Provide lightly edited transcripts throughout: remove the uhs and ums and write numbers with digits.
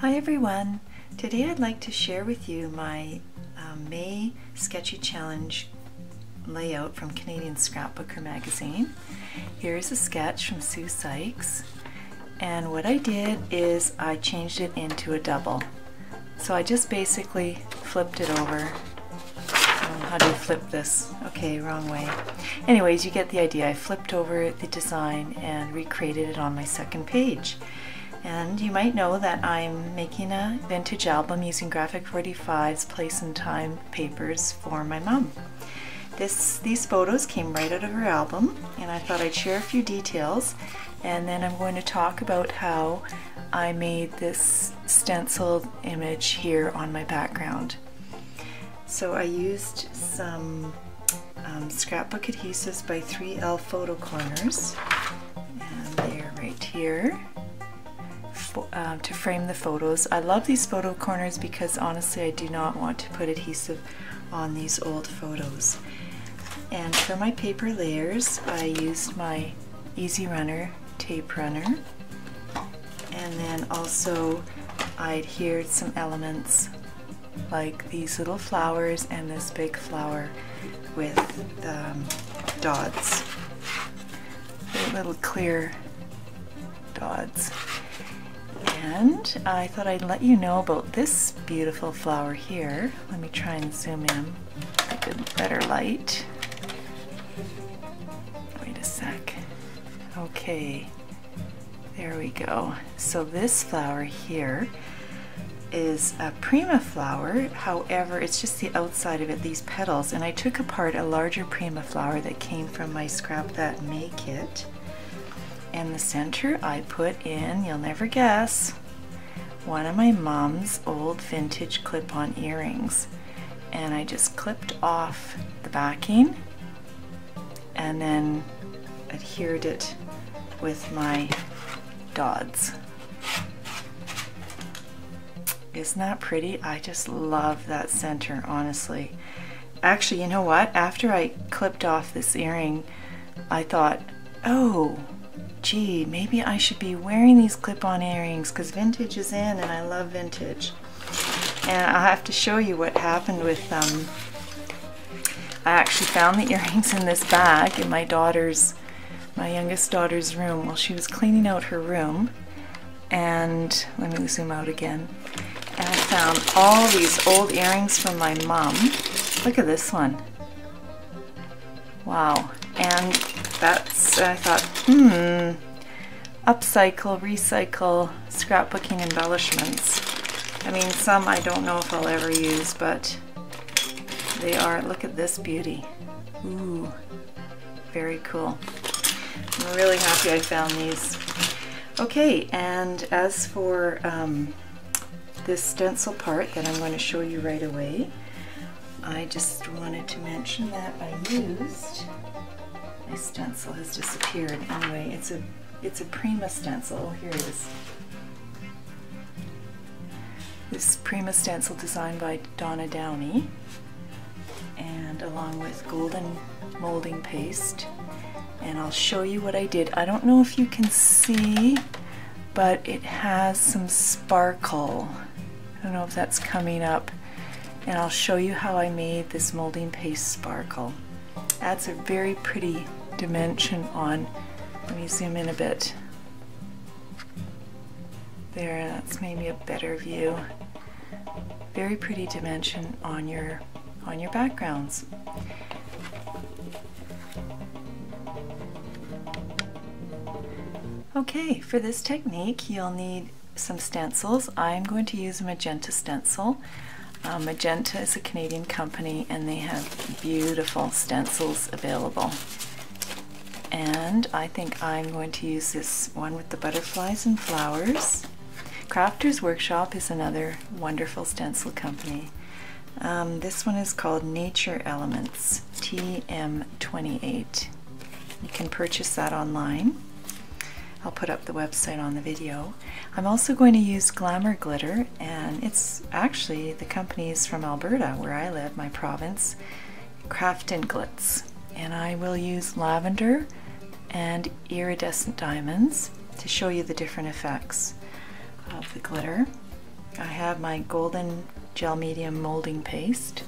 Hi everyone! Today I'd like to share with you my May Sketchy Challenge layout from Canadian Scrapbooker magazine. Here's a sketch from Sue Sykes, and what I did is I changed it into a double. So I just basically flipped it over. How do you flip this? Okay, wrong way. Anyways, you get the idea. I flipped over the design and recreated it on my second page. And you might know that I'm making a vintage album using Graphic 45's Place and Time papers for my mom. These photos came right out of her album, and I thought I'd share a few details, and then I'm going to talk about how I made this stenciled image here on my background. So I used some scrapbook adhesives by 3L Photo Corners, and they're right here. To frame the photos. I love these photo corners because honestly I do not want to put adhesive on these old photos. And for my paper layers I used my Easy Runner tape runner, and then also I adhered some elements like these little flowers and this big flower with dots, little clear dots. And I thought I'd let you know about this beautiful flower here. Let me try and zoom in, get a better light. Wait a sec. Okay, there we go. So this flower here is a prima flower, however it's just the outside of it, these petals, and I took apart a larger prima flower that came from my Scrap That May kit. In the center I put in, you'll never guess, one of my mom's old vintage clip-on earrings, and I just clipped off the backing and then adhered it with my dots. Isn't that pretty? I just love that center, honestly. Actually, you know what? After I clipped off this earring, I thought, oh, gee, maybe I should be wearing these clip-on earrings because vintage is in and I love vintage. And I have to show you what happened with them. I actually found the earrings in this bag in my youngest daughter's room while she was cleaning out her room. And let me zoom out again. And I found all these old earrings from my mom. Look at this one. Wow. And that's, I thought, upcycle, recycle, scrapbooking embellishments. I mean, some I don't know if I'll ever use, but they are, look at this beauty. Ooh, very cool. I'm really happy I found these. Okay, and as for this stencil part that I'm going to show you right away, I just wanted to mention that I used, my stencil has disappeared. Anyway, it's a Prima stencil. Oh, here it is. This Prima stencil designed by Donna Downey, and along with golden molding paste. And I'll show you what I did. I don't know if you can see, but it has some sparkle. I don't know if that's coming up. And I'll show you how I made this molding paste sparkle. Adds a very pretty dimension on, let me zoom in a bit. There, that's maybe a better view. Very pretty dimension on your backgrounds. Okay, for this technique you'll need some stencils. I'm going to use a magenta stencil. Magenta is a Canadian company and they have beautiful stencils available. And I think I'm going to use this one with the butterflies and flowers. Crafters Workshop is another wonderful stencil company. This one is called Nature Elements, TM28. You can purchase that online. I'll put up the website on the video. I'm also going to use Glamour Glitter, and it's actually, the company is from Alberta, where I live, my province, Craft and Glitz. And I will use lavender and iridescent diamonds to show you the different effects of the glitter. I have my golden gel medium molding paste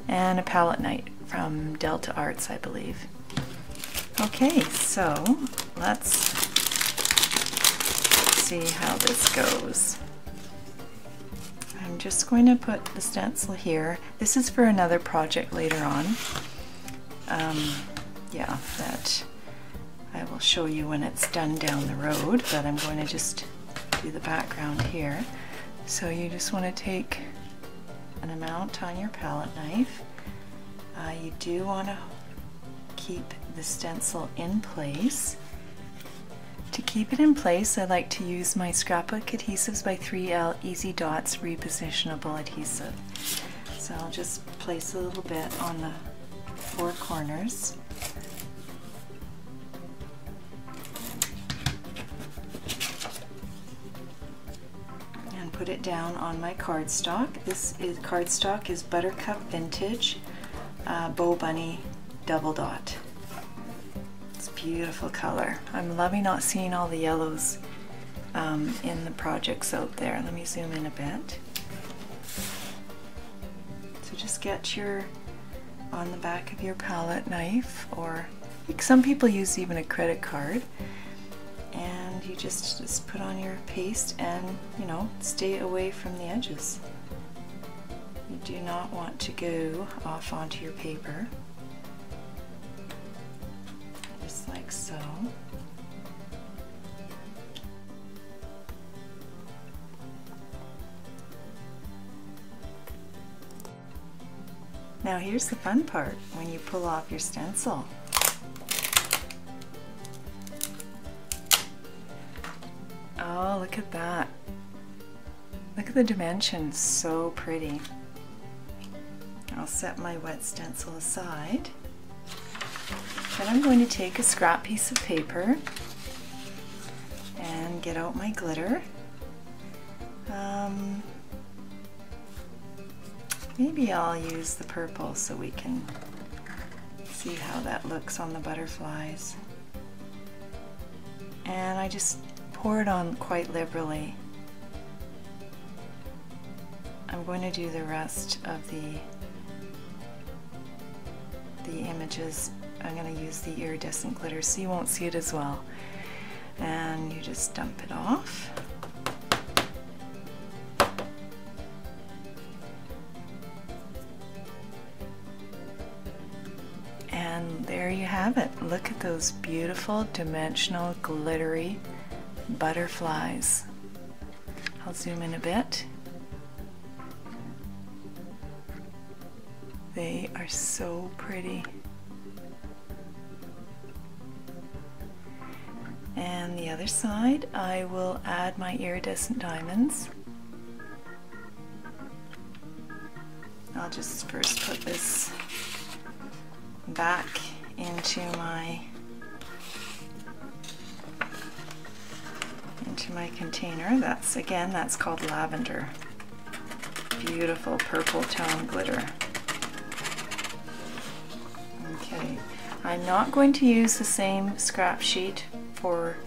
and a palette knife from Delta Arts, I believe. Okay, so let's see how this goes. I'm just going to put the stencil here. This is for another project later on. Yeah, that I will show you when it's done down the road, but I'm going to just do the background here. So you just want to take an amount on your palette knife. You do want to keep the stencil in place. To keep it in place, I like to use my Scrapbook Adhesives by 3L Easy Dots Repositionable Adhesive. So I'll just place a little bit on the four corners. And put it down on my cardstock. Cardstock is Buttercup Vintage Bow Bunny Double Dot. It's a beautiful color. I'm loving not seeing all the yellows in the projects out there. Let me zoom in a bit. So just get your, on the back of your palette knife, or some people use even a credit card, and you just put on your paste and, you know, stay away from the edges. You do not want to go off onto your paper. Just like so. Now here's the fun part, when you pull off your stencil. Oh, look at that. Look at the dimensions, so pretty. I'll set my wet stencil aside. Then I'm going to take a scrap piece of paper and get out my glitter. Maybe I'll use the purple so we can see how that looks on the butterflies. And I just pour it on quite liberally. I'm going to do the rest of the images. I'm going to use the iridescent glitter so you won't see it as well. And you just dump it off. And there you have it. Look at those beautiful dimensional glittery butterflies. I'll zoom in a bit. They are so pretty. And the other side, I will add my iridescent diamonds. I'll just first put this back into my container. That's called lavender. Beautiful purple tone glitter. Okay, I'm not going to use the same scrap sheet for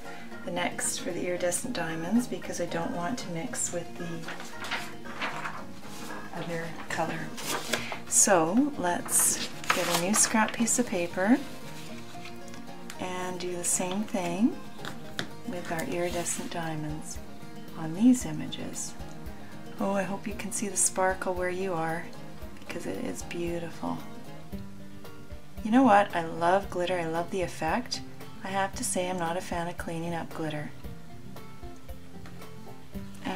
the iridescent diamonds because I don't want to mix with the other color. So let's get a new scrap piece of paper and do the same thing with our iridescent diamonds on these images. Oh, I hope you can see the sparkle where you are because it is beautiful. You know what? I love glitter. I love the effect. I have to say I'm not a fan of cleaning up glitter.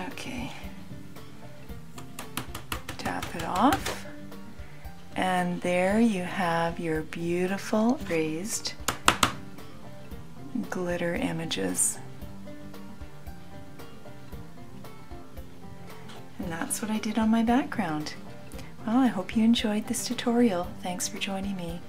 Okay. Tap it off. And there you have your beautiful raised glitter images. And that's what I did on my background. Well, I hope you enjoyed this tutorial. Thanks for joining me.